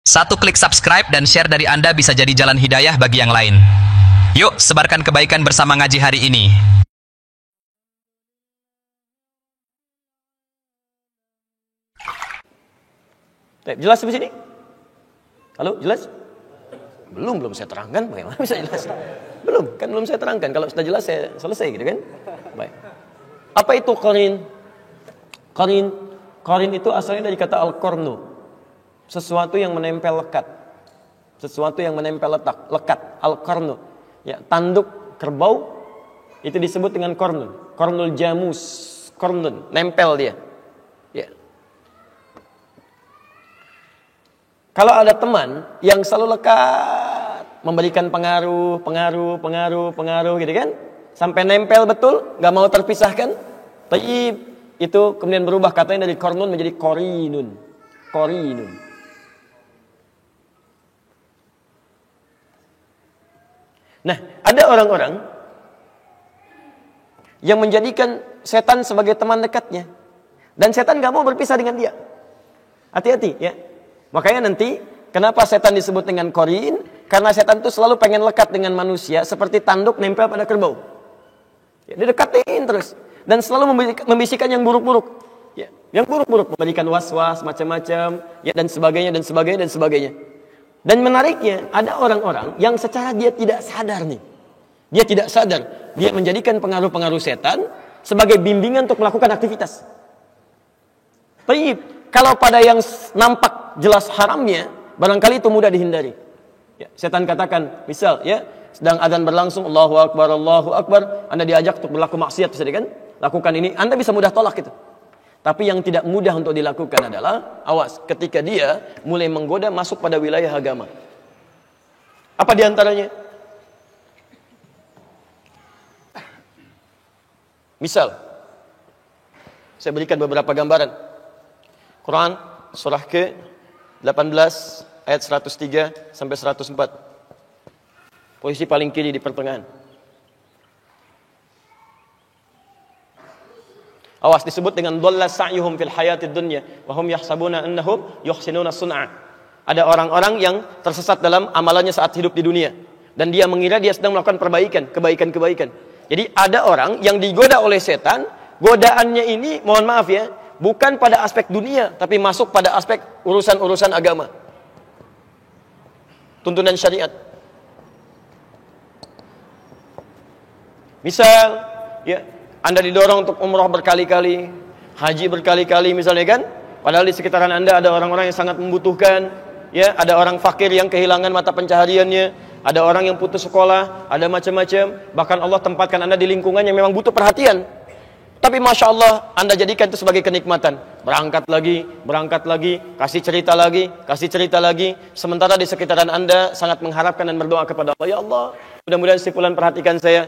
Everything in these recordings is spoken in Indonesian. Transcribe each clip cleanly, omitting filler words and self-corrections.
Satu klik subscribe dan share dari Anda bisa jadi jalan hidayah bagi yang lain. Yuk, sebarkan kebaikan bersama ngaji hari ini. Jelas di sini? Halo, jelas? Belum saya terangkan, bagaimana bisa jelas? Belum saya terangkan. Kalau sudah jelas saya selesai gitu kan? Baik. Apa itu qarin? Qarin itu asalnya dari kata al-qarnu. Sesuatu yang menempel lekat. Sesuatu yang menempel lekat. Al-qarnu. Ya, tanduk kerbau itu disebut dengan qarnun. Qarnul jamus. Qarnun, nempel dia. Ya. Kalau ada teman yang selalu lekat, memberikan pengaruh gitu kan, sampai nempel betul, nggak mau terpisahkan, taib, itu kemudian berubah katanya dari qarnun menjadi qarinun. Nah, ada orang-orang yang menjadikan setan sebagai teman dekatnya, dan setan nggak mau berpisah dengan dia. Hati-hati ya. Makanya nanti kenapa setan disebut dengan qarin? Karena setan itu selalu pengen lekat dengan manusia seperti tanduk nempel pada kerbau. Ya, didekatin terus dan selalu membisikkan yang buruk-buruk. Ya, yang buruk-buruk, memberikan was-was macam-macam, ya, dan sebagainya. Dan menariknya ada orang-orang yang secara dia tidak sadar nih. Dia tidak sadar, dia menjadikan pengaruh-pengaruh setan sebagai bimbingan untuk melakukan aktivitas. Baik, kalau pada yang nampak jelas haramnya, barangkali itu mudah dihindari. Ya, setan katakan, misal ya, sedang adzan berlangsung, Allahu Akbar, Anda diajak untuk berlaku maksiat, bisa kan? Lakukan ini, Anda bisa mudah tolak itu. Tapi yang tidak mudah untuk dilakukan adalah, awas, ketika dia mulai menggoda masuk pada wilayah agama. Apa diantaranya? Misal, saya berikan beberapa gambaran. Quran, surah ke-18, ayat 103 sampai 104. Posisi paling kiri di pertengahan. Awas, disebut dengan dhalla sa'yuhum fil hayatid dunya wa hum yahsabuna annahum yuhsinuna sun'a. Ada orang-orang yang tersesat dalam amalannya saat hidup di dunia dan dia mengira dia sedang melakukan kebaikan. Jadi ada orang yang digoda oleh setan, godaannya ini mohon maaf ya, bukan pada aspek dunia tapi masuk pada aspek urusan-urusan agama. Tuntunan syariat. Misal, ya, Anda didorong untuk umrah berkali-kali, haji berkali-kali misalnya kan? Padahal di sekitaran Anda ada orang-orang yang sangat membutuhkan, ya, ada orang fakir yang kehilangan mata pencahariannya, ada orang yang putus sekolah, ada macam-macam. Bahkan Allah tempatkan Anda di lingkungan yang memang butuh perhatian. Tapi Masya Allah, Anda jadikan itu sebagai kenikmatan. Berangkat lagi, kasih cerita lagi. Sementara di sekitaran Anda sangat mengharapkan dan berdoa kepada Allah, ya Allah, mudah-mudahan si fulan perhatikan saya.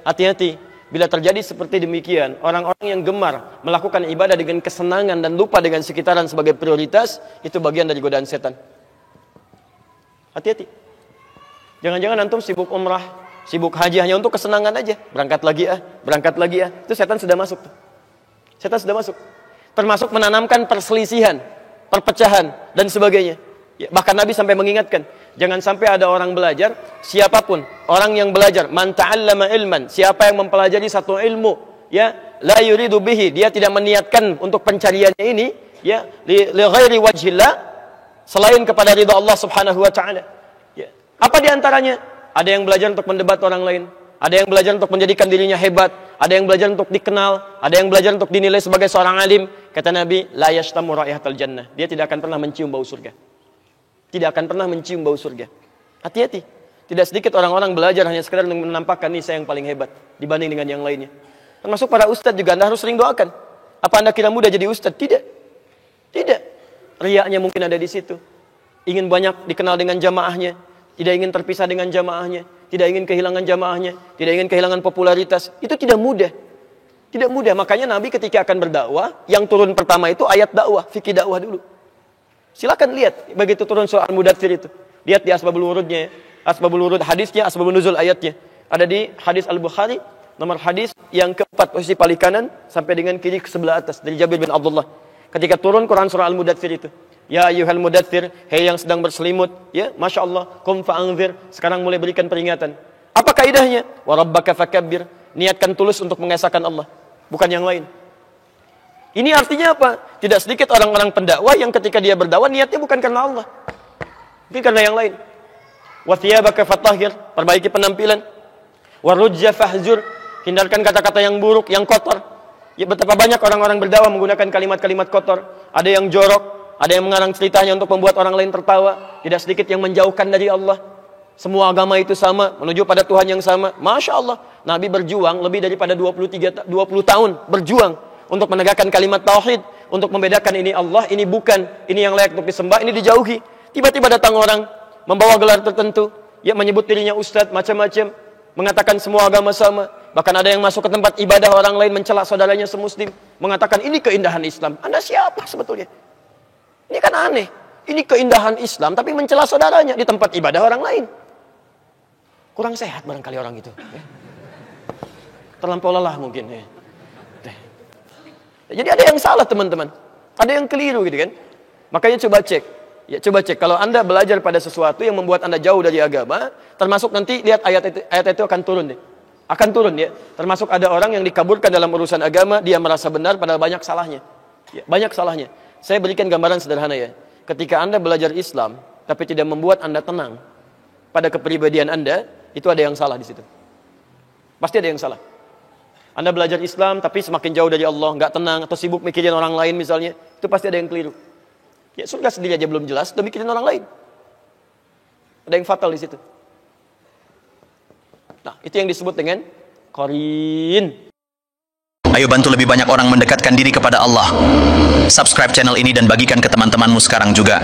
Hati-hati. Bila terjadi seperti demikian, orang-orang yang gemar melakukan ibadah dengan kesenangan dan lupa dengan sekitaran sebagai prioritas, itu bagian dari godaan setan. Hati-hati. Jangan-jangan antum sibuk umrah, sibuk haji hanya untuk kesenangan aja. Berangkat lagi ya. Itu setan sudah masuk. Termasuk menanamkan perselisihan, perpecahan, dan sebagainya. Ya, bahkan Nabi sampai mengingatkan, jangan sampai ada orang belajar, siapapun orang yang belajar, man ta'allama ilman, siapa yang mempelajari satu ilmu, ya, la yuridu bihi, dia tidak meniatkan untuk pencariannya ini, ya, li ghairi wajhillah, selain kepada ridha Allah Subhanahu wa taala. Ya. Apa di antaranya? Ada yang belajar untuk mendebat orang lain, ada yang belajar untuk menjadikan dirinya hebat, ada yang belajar untuk dikenal, ada yang belajar untuk dinilai sebagai seorang alim. Kata Nabi, la yashtamu raihatal jannah, dia tidak akan pernah mencium bau surga. Hati-hati. Tidak sedikit orang-orang belajar hanya sekedar menampakkan, nih saya yang paling hebat dibanding dengan yang lainnya. Termasuk para ustadz juga, Anda harus sering doakan. Apa Anda kira mudah jadi ustadz? Tidak. Riaknya mungkin ada di situ. Ingin banyak dikenal dengan jamaahnya, tidak ingin terpisah dengan jamaahnya, tidak ingin kehilangan jamaahnya, tidak ingin kehilangan popularitas. Itu tidak mudah. Makanya Nabi ketika akan berdakwah, yang turun pertama itu ayat dakwah, fikih dakwah dulu. Silakan lihat begitu turun surah Al-Mudaththir itu. Lihat di asbabul wurudnya, asbabul wurud hadisnya, asbabun nuzul ayatnya. Ada di hadis Al-Bukhari, nomor hadis yang keempat posisi paling kanan sampai dengan kiri ke sebelah atas dari Jabir bin Abdullah. ketika turun Quran surah Al-Mudaththir itu. Ya ayyuhal mudaththir, hei yang sedang berselimut, ya, Masya Allah, qum fa'anzir, sekarang mulai berikan peringatan. Apa kaidahnya? Wa rabbaka fakabbir, niatkan tulus untuk mengesahkan Allah, bukan yang lain. Ini artinya apa? Tidak sedikit orang-orang pendakwah yang ketika dia berdakwah niatnya bukan karena Allah, mungkin karena yang lain. Wa thiyabaka fatahhir, perbaiki penampilan. Wa rujza fahzur, hindarkan kata-kata yang buruk, yang kotor. Ya, betapa banyak orang-orang berdakwah menggunakan kalimat-kalimat kotor. Ada yang jorok, ada yang mengarang ceritanya untuk membuat orang lain tertawa. Tidak sedikit yang menjauhkan dari Allah. Semua agama itu sama, menuju pada Tuhan yang sama. Masya Allah, Nabi berjuang lebih daripada 20 tahun. Berjuang untuk menegakkan kalimat tauhid, untuk membedakan ini Allah, ini bukan, ini yang layak untuk disembah, ini dijauhi. Tiba-tiba datang orang membawa gelar tertentu, ya, menyebut dirinya ustadz, macam-macam, mengatakan semua agama sama. Bahkan ada yang masuk ke tempat ibadah orang lain, mencela saudaranya semuslim, mengatakan ini keindahan Islam. Anda siapa sebetulnya? Ini kan aneh. Ini keindahan Islam, tapi mencela saudaranya di tempat ibadah orang lain. Kurang sehat barangkali orang itu, ya. Terlampau lelah mungkin, ya. Jadi ada yang salah teman-teman, ada yang keliru gitu kan. Makanya coba cek, ya, coba cek. Kalau Anda belajar pada sesuatu yang membuat Anda jauh dari agama, termasuk nanti lihat ayat itu akan turun deh, akan turun ya. Termasuk ada orang yang dikaburkan dalam urusan agama, dia merasa benar padahal banyak salahnya, ya, banyak salahnya. Saya berikan gambaran sederhana ya. Ketika Anda belajar Islam, tapi tidak membuat Anda tenang pada kepribadian Anda, itu ada yang salah di situ. Pasti ada yang salah. Anda belajar Islam tapi semakin jauh dari Allah, nggak tenang atau sibuk mikirin orang lain misalnya, itu pasti ada yang keliru. Ya surga sendiri aja belum jelas, udah mikirin orang lain. Ada yang fatal di situ. Nah, itu yang disebut dengan qarin. Ayo bantu lebih banyak orang mendekatkan diri kepada Allah. Subscribe channel ini dan bagikan ke teman-temanmu sekarang juga.